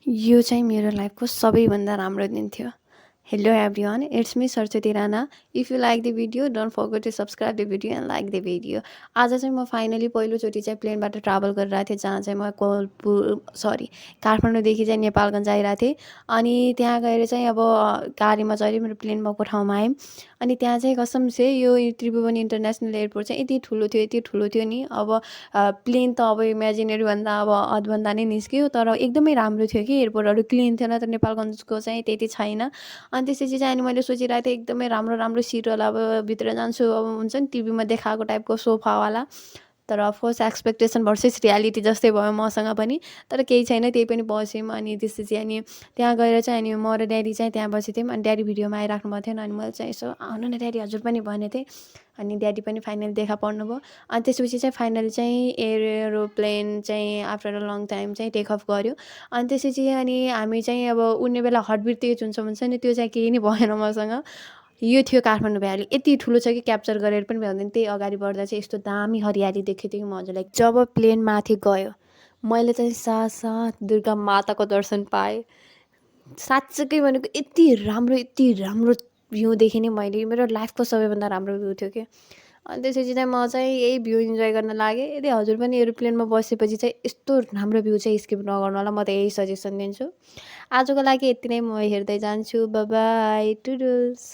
यो चाहिँ मेरो लाइफको सबैभन्दा राम्रो दिन थियो। Hello everyone, it's me Saraswati Rana. If you like the video don't forget to subscribe the video and like the video. आज चाहिँ म फाइनली पहिलोचोटि चाहिँ प्लेनबाट ट्राभल गरिरहेको थिएँ, जहाँ चाहिँ म काठमाडौँदेखि चाहिँ नेपालगञ्ज आइरहेको थिएँ। अनि त्यहाँ गएर चाहिँ अब गाडीमा चढेँ, मेरो प्लेन भएको ठाउँमा आयौँ। अनि त्यहाँ चाहिँ कसम से यो त्रिभुवन इन्टरनेसनल एयरपोर्ट चाहिँ यति ठुलो थियो नि। अब प्लेन त अब इमेजिनेरीभन्दा अब अधभन्दा नै निस्क्यो, तर एकदमै राम्रो थियो कि एयरपोर्टहरू क्लिन थिएन। तर नेपालगञ्जको चाहिँ त्यति छैन। अनि त्यसपछि चाहिँ अनि मैले सोचिरहेको थिएँ एकदमै राम्रो राम्रो सिटवाला, अब भित्र जान्छु, अब हुन्छ नि टिभीमा देखाएको टाइपको सोफावाला। तर अफकोर्स एक्सपेक्टेसन भर्सेस रियालिटी जस्तै भयो मसँग पनि। तर केही छैन, त्यही पनि बस्यौँ। अनि त्यसपछि अनि त्यहाँ गएर चाहिँ अनि म र ड्याडी चाहिँ त्यहाँ बसेको थियौँ। अनि ड्याडी भिडियोमा आइराख्नु भएको थिएन। अनि मैले चाहिँ यसो आउनु न ड्याडी हजुर पनि भनेको थिएँ। अनि ड्याडी पनि फाइनली देखा पर्नुभयो। अनि त्यसपछि चाहिँ फाइनली चाहिँ एरोप्लेन चाहिँ आफ्टर अ लङ टाइम चाहिँ टेक अफ गऱ्यो। अनि त्यसपछि अनि हामी चाहिँ अब उड्ने बेला हर्टबिट तेज हुन्छ नि, त्यो चाहिँ केही नै भएन मसँग। यो थियो काठमाडौँ भ्याली। यति ठुलो छ कि क्याप्चर गरेर पनि भ्याउँदैन। त्यही अगाडि बढ्दा चाहिँ यस्तो दामी हरियाली देखेको थियो कि म हजुरलाई। जब प्लेन माथि गयो, मैले चाहिँ साथ दुर्गा माताको दर्शन पाएँ। साँच्चै भनेको यति राम्रो भ्यू देखेँ नि मैले। मेरो लाइफको सबैभन्दा राम्रो भ्यू थियो कि। अनि त्यसपछि चाहिँ म चाहिँ यही भ्यू इन्जोय गर्न लागेँ। यदि हजुर पनि एरोप्लेनमा बसेपछि चाहिँ यस्तो राम्रो भ्यू चाहिँ स्किप नगर्नु होला, म त यही सजेसन दिन्छु। आजको लागि यति नै, म हेर्दै जान्छु। Bye bye, टुडल्स।